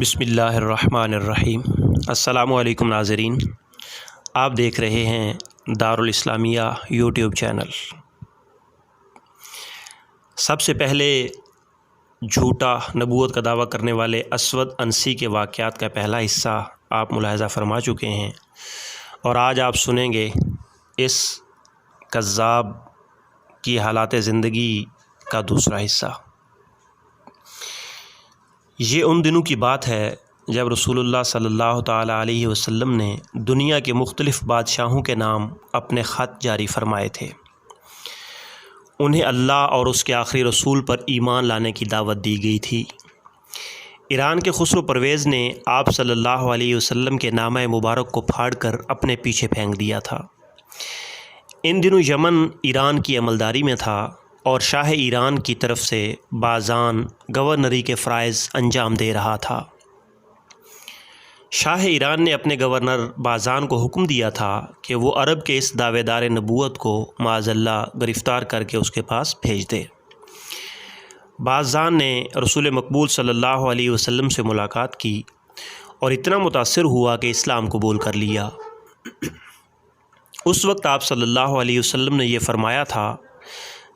بسم اللہ الرحمن الرحیم۔ السلام علیکم ناظرین، آپ دیکھ رہے ہیں دارالاسلامیہ یوٹیوب چینل۔ سب سے پہلے جھوٹا نبوت کا دعویٰ کرنے والے اسود انسی کے واقعات کا پہلا حصہ آپ ملاحظہ فرما چکے ہیں، اور آج آپ سنیں گے اس کذاب کی حالات زندگی کا دوسرا حصہ۔ یہ ان دنوں کی بات ہے جب رسول اللہ صلی اللہ تعالیٰ علیہ وسلم نے دنیا کے مختلف بادشاہوں کے نام اپنے خط جاری فرمائے تھے۔ انہیں اللہ اور اس کے آخری رسول پر ایمان لانے کی دعوت دی گئی تھی۔ ایران کے خسرو پرویز نے آپ صلی اللہ علیہ وسلم کے نامہ مبارک کو پھاڑ کر اپنے پیچھے پھینک دیا تھا۔ ان دنوں یمن ایران کی عملداری میں تھا اور شاہ ایران کی طرف سے بازان گورنری کے فرائض انجام دے رہا تھا۔ شاہ ایران نے اپنے گورنر بازان کو حکم دیا تھا کہ وہ عرب کے اس دعوے دار نبوت کو معاذ اللہ گرفتار کر کے اس کے پاس بھیج دے۔ بازان نے رسول مقبول صلی اللہ علیہ وسلم سے ملاقات کی اور اتنا متاثر ہوا کہ اسلام قبول کر لیا۔ اس وقت آپ صلی اللہ علیہ وسلم نے یہ فرمایا تھا،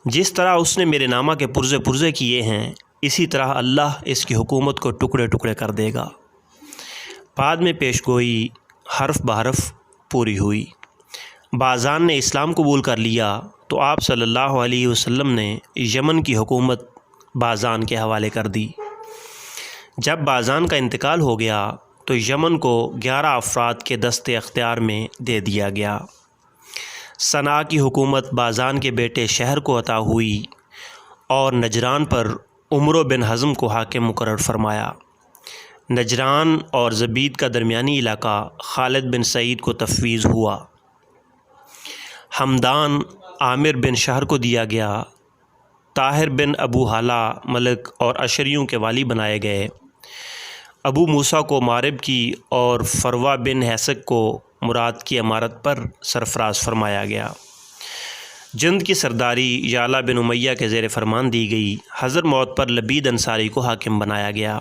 جس طرح اس نے میرے نامہ کے پرزے پرزے کیے ہیں، اسی طرح اللہ اس کی حکومت کو ٹکڑے ٹکڑے کر دے گا۔ بعد میں پیش گوئی حرف بحرف پوری ہوئی۔ بازان نے اسلام قبول کر لیا تو آپ صلی اللہ علیہ وسلم نے یمن کی حکومت بازان کے حوالے کر دی۔ جب بازان کا انتقال ہو گیا تو یمن کو 11 افراد کے دست اختیار میں دے دیا گیا۔ صنعاء کی حکومت بازان کے بیٹے شہر کو عطا ہوئی اور نجران پر عمرو بن حزم کو حاکم مقرر فرمایا۔ نجران اور زبید کا درمیانی علاقہ خالد بن سعید کو تفویض ہوا۔ ہمدان عامر بن شہر کو دیا گیا۔ طاہر بن ابو حالہ ملک اور اشریوں کے والی بنائے گئے۔ ابو موسیٰ کو مارب کی اور فروہ بن حیسک کو مراد کی امارت پر سرفراز فرمایا گیا۔ جند کی سرداری یعلا بن امیہ کے زیر فرمان دی گئی۔ حضر موت پر لبید انصاری کو حاکم بنایا گیا۔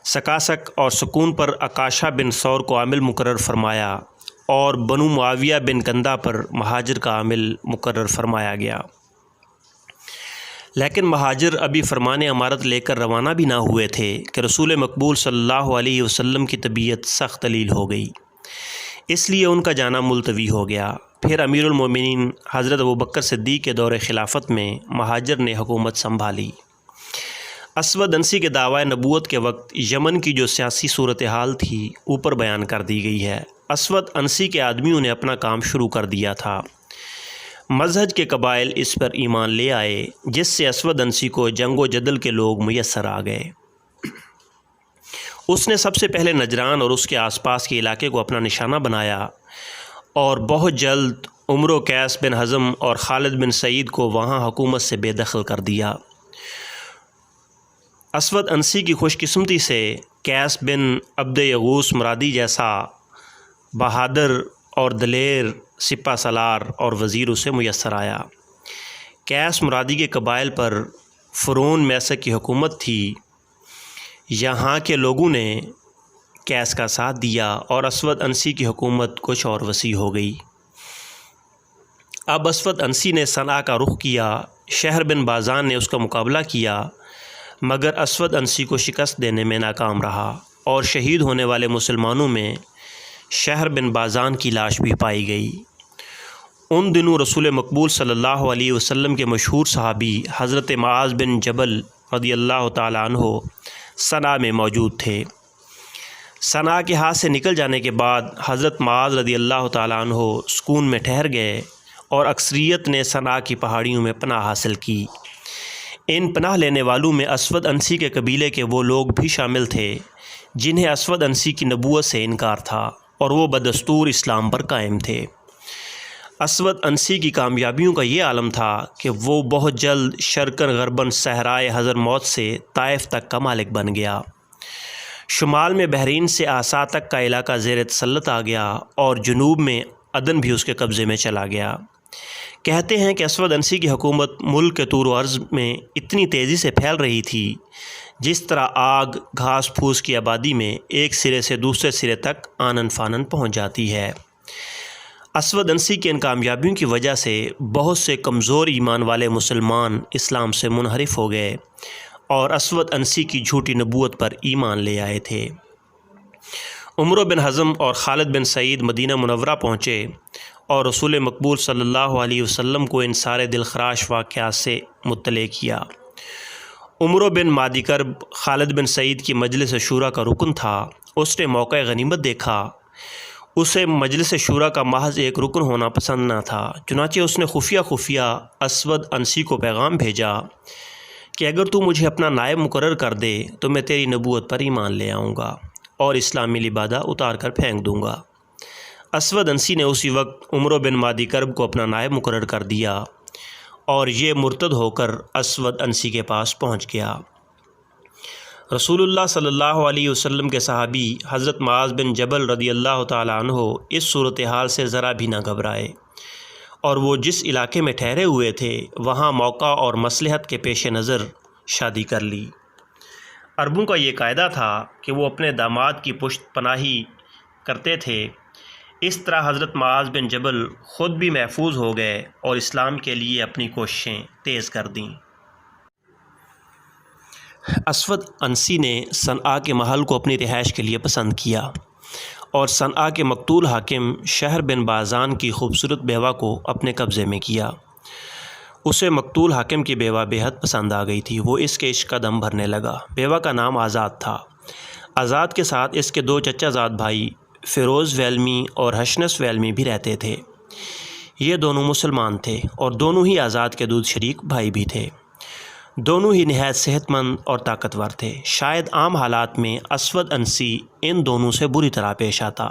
سکاسک اور سکون پر اکاشہ بن ثور کو عامل مقرر فرمایا اور بنو معاویہ بن کندہ پر مہاجر کا عامل مقرر فرمایا گیا۔ لیکن مہاجر ابھی فرمان امارت لے کر روانہ بھی نہ ہوئے تھے کہ رسول مقبول صلی اللہ علیہ وسلم کی طبیعت سخت علیل ہو گئی، اس لیے ان کا جانا ملتوی ہو گیا۔ پھر امیر المومنین حضرت ابوبکر صدیق کے دور خلافت میں مہاجر نے حکومت سنبھالی۔ اسود انسی کے دعوی نبوت کے وقت یمن کی جو سیاسی صورتحال تھی اوپر بیان کر دی گئی ہے۔ اسود انسی کے آدمیوں نے اپنا کام شروع کر دیا تھا۔ مذہب کے قبائل اس پر ایمان لے آئے، جس سے اسود انسی کو جنگ و جدل کے لوگ میسر آ گئے۔ اس نے سب سے پہلے نجران اور اس کے آس پاس کے علاقے کو اپنا نشانہ بنایا اور بہت جلد عمرو قیس بن حزم اور خالد بن سعید کو وہاں حکومت سے بے دخل کر دیا۔ اسود انسی کی خوش قسمتی سے قیس بن عبد یغوث مرادی جیسا بہادر اور دلیر سپہ سالار اور وزیر اسے میسر آیا۔ قیس مرادی کے قبائل پر فرعون میسر کی حکومت تھی۔ یہاں کے لوگوں نے قیس کا ساتھ دیا اور اسود انسی کی حکومت کچھ اور وسیع ہو گئی۔ اب اسود انسی نے صنعاء کا رخ کیا۔ شہر بن بازان نے اس کا مقابلہ کیا، مگر اسود انسی کو شکست دینے میں ناکام رہا اور شہید ہونے والے مسلمانوں میں شہر بن بازان کی لاش بھی پائی گئی۔ ان دنوں رسول مقبول صلی اللہ علیہ وسلم کے مشہور صحابی حضرت معاذ بن جبل رضی اللہ تعالیٰ عنہ صنعاء میں موجود تھے۔ صنعاء کے ہاتھ سے نکل جانے کے بعد حضرت معاذ رضی اللہ تعالیٰ عنہ سکون میں ٹھہر گئے اور اکثریت نے صنعاء کی پہاڑیوں میں پناہ حاصل کی۔ ان پناہ لینے والوں میں اسود انسی کے قبیلے کے وہ لوگ بھی شامل تھے جنہیں اسود انسی کی نبوت سے انکار تھا اور وہ بدستور اسلام پر قائم تھے۔ اسود انسی کی کامیابیوں کا یہ عالم تھا کہ وہ بہت جلد شرقاً غرباً صحرائے حضر موت سے طائف تک کا مالک بن گیا۔ شمال میں بحرین سے آسا تک کا علاقہ زیر تسلط آ گیا اور جنوب میں عدن بھی اس کے قبضے میں چلا گیا۔ کہتے ہیں کہ اسود انسی کی حکومت ملک کے طور و عرض میں اتنی تیزی سے پھیل رہی تھی جس طرح آگ گھاس پھوس کی آبادی میں ایک سرے سے دوسرے سرے تک آنن فانن پہنچ جاتی ہے۔ اسود انسی کی ان کامیابیوں کی وجہ سے بہت سے کمزور ایمان والے مسلمان اسلام سے منحرف ہو گئے اور اسود انسی کی جھوٹی نبوت پر ایمان لے آئے تھے۔ عمرو بن حزم اور خالد بن سعید مدینہ منورہ پہنچے اور رسول مقبول صلی اللہ علیہ وسلم کو ان سارے دلخراش واقعات سے مطلع کیا۔ عمرو بن مادی کرب خالد بن سعید کی مجلس شورا کا رکن تھا۔ اس نے موقع غنیمت دیکھا۔ اسے مجلس شورا کا محض ایک رکن ہونا پسند نہ تھا، چنانچہ اس نے خفیہ اسود انسی کو پیغام بھیجا کہ اگر تو مجھے اپنا نائب مقرر کر دے تو میں تیری نبوت پر ایمان لے آؤں گا اور اسلامی لبادہ اتار کر پھینک دوں گا۔ اسود انسی نے اسی وقت عمرو بن مادی کرب کو اپنا نائب مقرر کر دیا اور یہ مرتد ہو کر اسود انسی کے پاس پہنچ گیا۔ رسول اللہ صلی اللہ علیہ وسلم کے صحابی حضرت معاذ بن جبل رضی اللہ تعالیٰ عنہ اس صورتحال سے ذرا بھی نہ گھبرائے اور وہ جس علاقے میں ٹھہرے ہوئے تھے وہاں موقع اور مصلحت کے پیش نظر شادی کر لی۔ عربوں کا یہ قاعدہ تھا کہ وہ اپنے داماد کی پشت پناہی کرتے تھے۔ اس طرح حضرت معاذ بن جبل خود بھی محفوظ ہو گئے اور اسلام کے لیے اپنی کوششیں تیز کر دیں۔ اسود انسی نے صنعاء کے محل کو اپنی رہائش کے لیے پسند کیا اور صنعاء کے مقتول حاکم شہر بن بازان کی خوبصورت بیوہ کو اپنے قبضے میں کیا۔ اسے مقتول حاکم کی بیوہ بے حد پسند آ گئی تھی۔ وہ اس کے عشق کا دم بھرنے لگا۔ بیوہ کا نام آزاد تھا۔ آزاد کے ساتھ اس کے دو چچا زاد بھائی فیروز ویلمی اور حشنس ویلمی بھی رہتے تھے۔ یہ دونوں مسلمان تھے اور دونوں ہی آزاد کے دودھ شریک بھائی بھی تھے۔ دونوں ہی نہایت صحت مند اور طاقتور تھے۔ شاید عام حالات میں اسود انسی ان دونوں سے بری طرح پیش آتا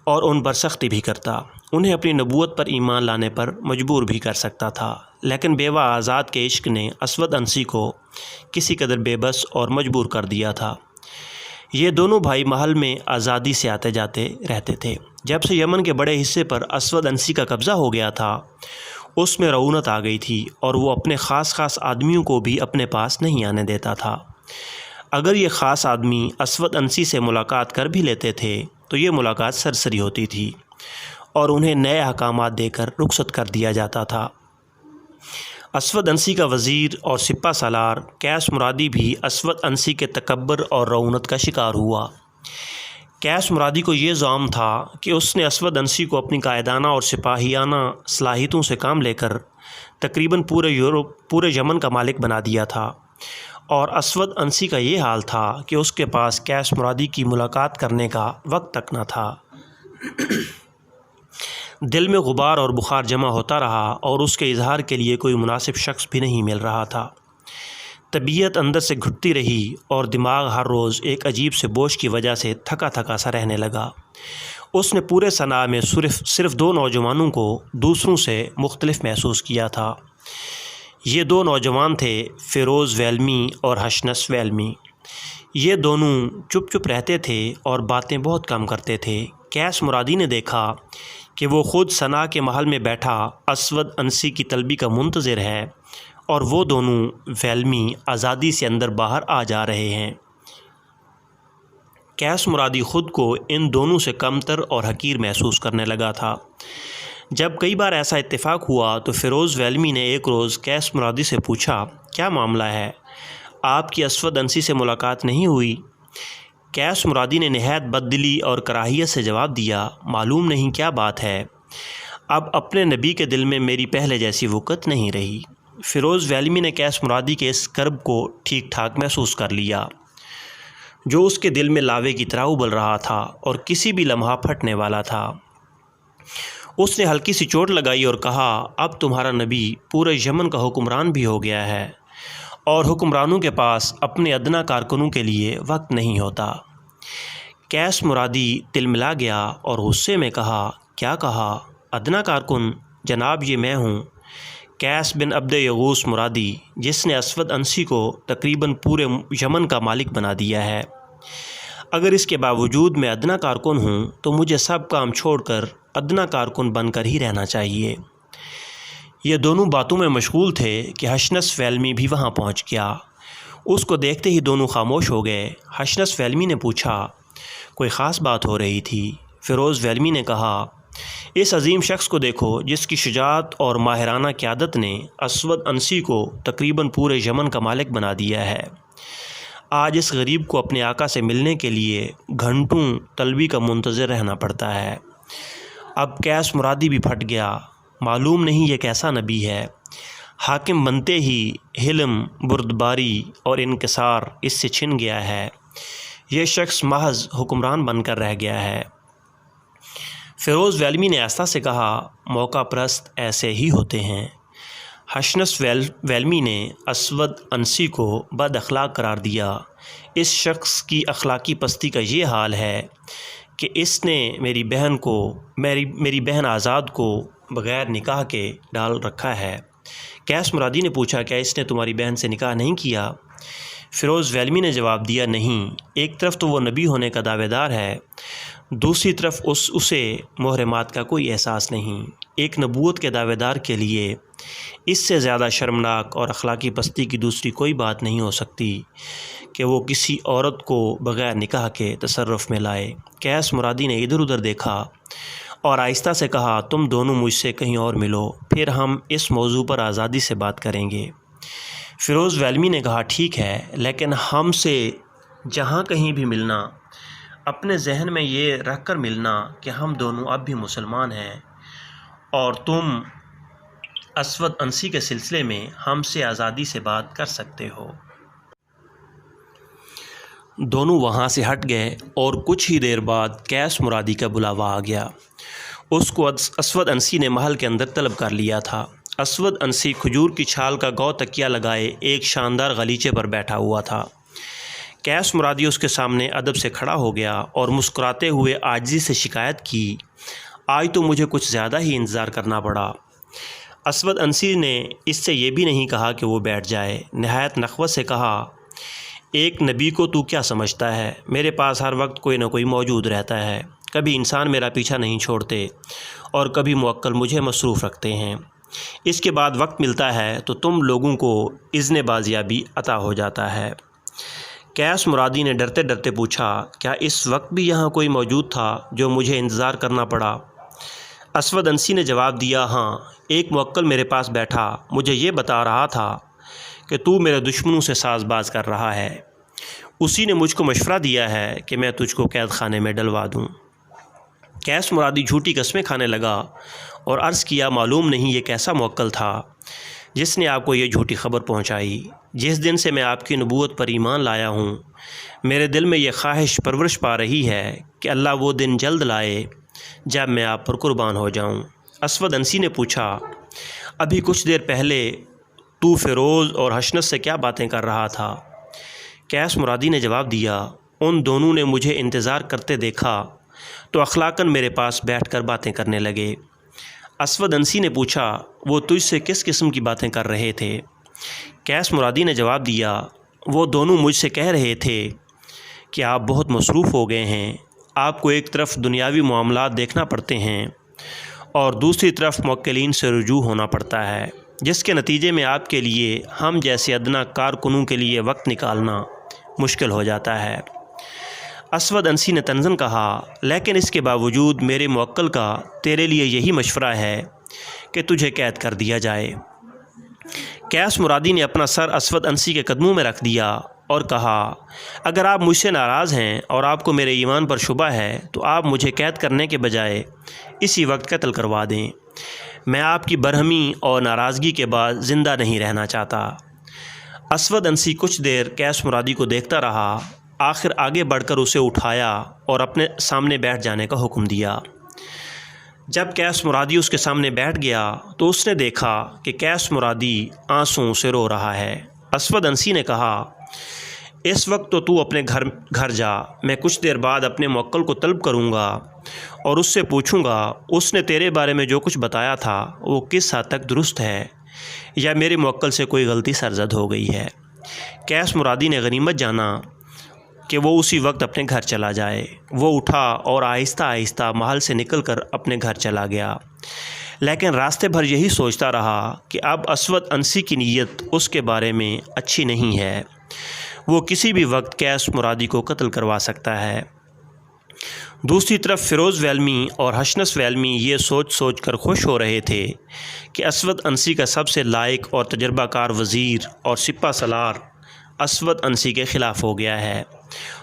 اور ان پر سختی بھی کرتا، انہیں اپنی نبوت پر ایمان لانے پر مجبور بھی کر سکتا تھا، لیکن بیوہ آزاد کے عشق نے اسود انسی کو کسی قدر بے بس اور مجبور کر دیا تھا۔ یہ دونوں بھائی محل میں آزادی سے آتے جاتے رہتے تھے۔ جب سے یمن کے بڑے حصے پر اسود انسی کا قبضہ ہو گیا تھا اس میں رعونت آ گئی تھی اور وہ اپنے خاص آدمیوں کو بھی اپنے پاس نہیں آنے دیتا تھا۔ اگر یہ خاص آدمی اسود انسی سے ملاقات کر بھی لیتے تھے تو یہ ملاقات سرسری ہوتی تھی اور انہیں نئے احکامات دے کر رخصت کر دیا جاتا تھا۔ اسود انسی کا وزیر اور سپہ سالار قیس مرادی بھی اسود انسی کے تکبر اور رعونت کا شکار ہوا۔ قیس مرادی کو یہ زعم تھا کہ اس نے اسود انسی کو اپنی قائدانہ اور سپاہیانہ صلاحیتوں سے کام لے کر تقریباً پورے یمن کا مالک بنا دیا تھا، اور اسود انسی کا یہ حال تھا کہ اس کے پاس قیس مرادی کی ملاقات کرنے کا وقت تک نہ تھا۔ دل میں غبار اور بخار جمع ہوتا رہا اور اس کے اظہار کے لیے کوئی مناسب شخص بھی نہیں مل رہا تھا۔ طبیعت اندر سے گھٹتی رہی اور دماغ ہر روز ایک عجیب سے بوجھ کی وجہ سے تھکا سا رہنے لگا۔ اس نے پورے صنعاء میں صرف دو نوجوانوں کو دوسروں سے مختلف محسوس کیا تھا۔ یہ دو نوجوان تھے فیروز ویلمی اور حشنس ویلمی۔ یہ دونوں چپ رہتے تھے اور باتیں بہت کم کرتے تھے۔ قیس مرادی نے دیکھا کہ وہ خود صنعاء کے محل میں بیٹھا اسود انسی کی طلبی کا منتظر ہے اور وہ دونوں ویلمی آزادی سے اندر باہر آ جا رہے ہیں۔ قیس مرادی خود کو ان دونوں سے کمتر اور حقیر محسوس کرنے لگا تھا۔ جب کئی بار ایسا اتفاق ہوا تو فیروز ویلمی نے ایک روز قیس مرادی سے پوچھا، کیا معاملہ ہے؟ آپ کی اسود انسی سے ملاقات نہیں ہوئی؟ قیس مرادی نے نہایت بددلی اور کراہیت سے جواب دیا، معلوم نہیں کیا بات ہے، اب اپنے نبی کے دل میں میری پہلے جیسی وقت نہیں رہی۔ فیروز ویلمی نے قیس مرادی کے اس کرب کو ٹھیک ٹھاک محسوس کر لیا جو اس کے دل میں لاوے کی طرح ابل رہا تھا اور کسی بھی لمحہ پھٹنے والا تھا۔ اس نے ہلکی سی چوٹ لگائی اور کہا، اب تمہارا نبی پورے یمن کا حکمران بھی ہو گیا ہے اور حکمرانوں کے پاس اپنے ادنا کارکنوں کے لیے وقت نہیں ہوتا۔ قیس مرادی تلملا گیا اور غصے میں کہا، کیا کہا؟ ادنا کارکن؟ جناب یہ میں ہوں، قیس بن عبد یغوث مرادی، جس نے اسود انسی کو تقریباً پورے یمن کا مالک بنا دیا ہے۔ اگر اس کے باوجود میں ادنا کارکن ہوں تو مجھے سب کام چھوڑ کر ادنا کارکن بن کر ہی رہنا چاہیے۔ یہ دونوں باتوں میں مشغول تھے کہ حشنس ویلمی بھی وہاں پہنچ گیا۔ اس کو دیکھتے ہی دونوں خاموش ہو گئے۔ حشنس ویلمی نے پوچھا، کوئی خاص بات ہو رہی تھی؟ فیروز ویلمی نے کہا، اس عظیم شخص کو دیکھو جس کی شجاعت اور ماہرانہ قیادت نے اسود انسی کو تقریباً پورے یمن کا مالک بنا دیا ہے۔ آج اس غریب کو اپنے آقا سے ملنے کے لیے گھنٹوں طلبی کا منتظر رہنا پڑتا ہے۔ اب قیس مرادی بھی پھٹ گیا، معلوم نہیں یہ کیسا نبی ہے۔ حاکم بنتے ہی حلم، بردباری اور انکسار اس سے چھن گیا ہے۔ یہ شخص محض حکمران بن کر رہ گیا ہے۔ فیروز ویلمی نے آہستہ سے کہا، موقع پرست ایسے ہی ہوتے ہیں۔ حشنس ویلمی نے اسود انسی کو بد اخلاق قرار دیا۔ اس شخص کی اخلاقی پستی کا یہ حال ہے کہ اس نے میری بہن آزاد کو بغیر نکاح کے ڈال رکھا ہے۔ قیس مرادی نے پوچھا، کیا اس نے تمہاری بہن سے نکاح نہیں کیا؟ فیروز ویلمی نے جواب دیا، نہیں۔ ایک طرف تو وہ نبی ہونے کا دعوے دار ہے، دوسری طرف اسے محرمات کا کوئی احساس نہیں۔ ایک نبوت کے دعوے دار کے لیے اس سے زیادہ شرمناک اور اخلاقی پستی کی دوسری کوئی بات نہیں ہو سکتی کہ وہ کسی عورت کو بغیر نکاح کے تصرف میں لائے۔ قیس مرادی نے ادھر ادھر دیکھا اور آہستہ سے کہا، تم دونوں مجھ سے کہیں اور ملو، پھر ہم اس موضوع پر آزادی سے بات کریں گے۔ فیروز ویلمی نے کہا، ٹھیک ہے، لیکن ہم سے جہاں کہیں بھی ملنا، اپنے ذہن میں یہ رکھ کر ملنا کہ ہم دونوں اب بھی مسلمان ہیں اور تم اسود انسی کے سلسلے میں ہم سے آزادی سے بات کر سکتے ہو۔ دونوں وہاں سے ہٹ گئے اور کچھ ہی دیر بعد قیس مرادی کا بلاوا آ گیا۔ اس کو اسود انسی نے محل کے اندر طلب کر لیا تھا۔ اسود انسی کھجور کی چھال کا گو تکیہ لگائے ایک شاندار غلیچے پر بیٹھا ہوا تھا۔ قیس مرادی اس کے سامنے ادب سے کھڑا ہو گیا اور مسکراتے ہوئے عاجزی سے شکایت کی، آج تو مجھے کچھ زیادہ ہی انتظار کرنا پڑا۔ اسود انسی نے اس سے یہ بھی نہیں کہا کہ وہ بیٹھ جائے، نہایت نخوت سے کہا، ایک نبی کو تو کیا سمجھتا ہے؟ میرے پاس ہر وقت کوئی نہ کوئی موجود رہتا ہے، کبھی انسان میرا پیچھا نہیں چھوڑتے اور کبھی موکل مجھے مصروف رکھتے ہیں۔ اس کے بعد وقت ملتا ہے تو تم لوگوں کو اذن بازیابی عطا ہو جاتا ہے۔ قیس مرادی نے ڈرتے ڈرتے پوچھا، کیا اس وقت بھی یہاں کوئی موجود تھا جو مجھے انتظار کرنا پڑا؟ اسود انسی نے جواب دیا، ہاں، ایک موکل میرے پاس بیٹھا، مجھے یہ بتا رہا تھا کہ تو میرے دشمنوں سے ساز باز کر رہا ہے۔ اسی نے مجھ کو مشورہ دیا ہے کہ میں تجھ کو قید خانے میں ڈلوا دوں۔ قیس مرادی جھوٹی قسمیں کھانے لگا اور عرض کیا، معلوم نہیں یہ کیسا موکل تھا جس نے آپ کو یہ جھوٹی خبر پہنچائی۔ جس دن سے میں آپ کی نبوت پر ایمان لایا ہوں، میرے دل میں یہ خواہش پرورش پا رہی ہے کہ اللہ وہ دن جلد لائے جب میں آپ پر قربان ہو جاؤں۔ اسود انسی نے پوچھا، ابھی کچھ دیر پہلے تو فیروز اور حشنس سے کیا باتیں کر رہا تھا؟ قیس مرادی نے جواب دیا، ان دونوں نے مجھے انتظار کرتے دیکھا تو اخلاقاً میرے پاس بیٹھ کر باتیں کرنے لگے۔ اسود انسی نے پوچھا، وہ تجھ سے کس قسم کی باتیں کر رہے تھے؟ قیس مرادی نے جواب دیا، وہ دونوں مجھ سے کہہ رہے تھے کہ آپ بہت مصروف ہو گئے ہیں، آپ کو ایک طرف دنیاوی معاملات دیکھنا پڑتے ہیں اور دوسری طرف موکلین سے رجوع ہونا پڑتا ہے، جس کے نتیجے میں آپ کے لیے ہم جیسے ادنا کارکنوں کے لیے وقت نکالنا مشکل ہو جاتا ہے۔ اسود انسی نے طنزاً کہا، لیکن اس کے باوجود میرے موکل کا تیرے لیے یہی مشورہ ہے کہ تجھے قید کر دیا جائے۔ قیس مرادی نے اپنا سر اسود انسی کے قدموں میں رکھ دیا اور کہا، اگر آپ مجھ سے ناراض ہیں اور آپ کو میرے ایمان پر شبہ ہے تو آپ مجھے قید کرنے کے بجائے اسی وقت قتل کروا دیں۔ میں آپ کی برہمی اور ناراضگی کے بعد زندہ نہیں رہنا چاہتا۔ اسود انسی کچھ دیر قیس مرادی کو دیکھتا رہا، آخر آگے بڑھ کر اسے اٹھایا اور اپنے سامنے بیٹھ جانے کا حکم دیا۔ جب قیس مرادی اس کے سامنے بیٹھ گیا تو اس نے دیکھا کہ قیس مرادی آنسوؤں سے رو رہا ہے۔ اسود انسی نے کہا، اس وقت تو اپنے گھر جا، میں کچھ دیر بعد اپنے موکل کو طلب کروں گا اور اس سے پوچھوں گا اس نے تیرے بارے میں جو کچھ بتایا تھا وہ کس حد تک درست ہے یا میرے موکل سے کوئی غلطی سرزد ہو گئی ہے۔ قیس مرادی نے غنیمت جانا کہ وہ اسی وقت اپنے گھر چلا جائے۔ وہ اٹھا اور آہستہ آہستہ محل سے نکل کر اپنے گھر چلا گیا، لیکن راستے بھر یہی سوچتا رہا کہ اب اسود انسی کی نیت اس کے بارے میں اچھی نہیں ہے۔ وہ کسی بھی وقت قیس مرادی کو قتل کروا سکتا ہے۔ دوسری طرف فیروز ویلمی اور حشنس ویلمی یہ سوچ کر خوش ہو رہے تھے کہ اسود انسی کا سب سے لائق اور تجربہ کار وزیر اور سپہ سالار اسود انسی کے خلاف ہو گیا ہے،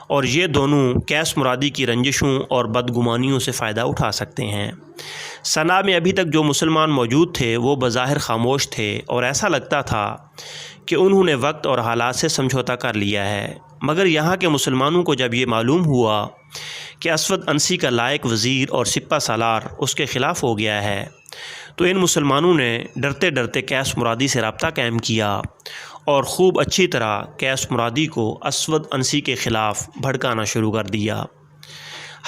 اور یہ دونوں قیس مرادی کی رنجشوں اور بدگمانیوں سے فائدہ اٹھا سکتے ہیں۔ صنعاء میں ابھی تک جو مسلمان موجود تھے وہ بظاہر خاموش تھے، اور ایسا لگتا تھا کہ انہوں نے وقت اور حالات سے سمجھوتا کر لیا ہے، مگر یہاں کے مسلمانوں کو جب یہ معلوم ہوا کہ اسود انسی کا لائق وزیر اور سپہ سالار اس کے خلاف ہو گیا ہے، تو ان مسلمانوں نے ڈرتے ڈرتے قیس مرادی سے رابطہ قائم کیا اور خوب اچھی طرح قیس مرادی کو اسود انسی کے خلاف بھڑکانا شروع کر دیا۔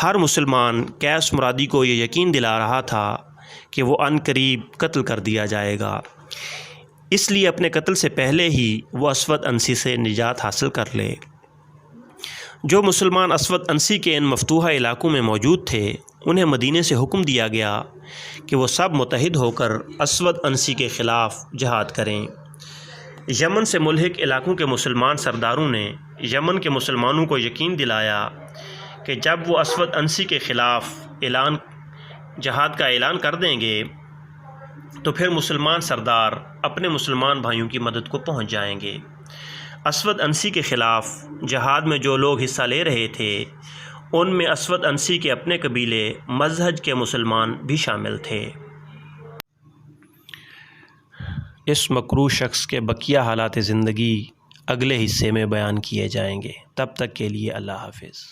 ہر مسلمان قیس مرادی کو یہ یقین دلا رہا تھا کہ وہ عنقریب قتل کر دیا جائے گا، اس لیے اپنے قتل سے پہلے ہی وہ اسود انسی سے نجات حاصل کر لے۔ جو مسلمان اسود انسی کے ان مفتوحہ علاقوں میں موجود تھے انہیں مدینے سے حکم دیا گیا کہ وہ سب متحد ہو کر اسود انسی کے خلاف جہاد کریں۔ یمن سے ملحق علاقوں کے مسلمان سرداروں نے یمن کے مسلمانوں کو یقین دلایا کہ جب وہ اسود انسی کے خلاف جہاد کا اعلان کر دیں گے تو پھر مسلمان سردار اپنے مسلمان بھائیوں کی مدد کو پہنچ جائیں گے۔ اسود انسی کے خلاف جہاد میں جو لوگ حصہ لے رہے تھے ان میں اسود انسی کے اپنے قبیلے مزہج کے مسلمان بھی شامل تھے۔ اس مکروہ شخص کے بقیہ حالات زندگی اگلے حصے میں بیان کیے جائیں گے۔ تب تک کے لیے اللہ حافظ۔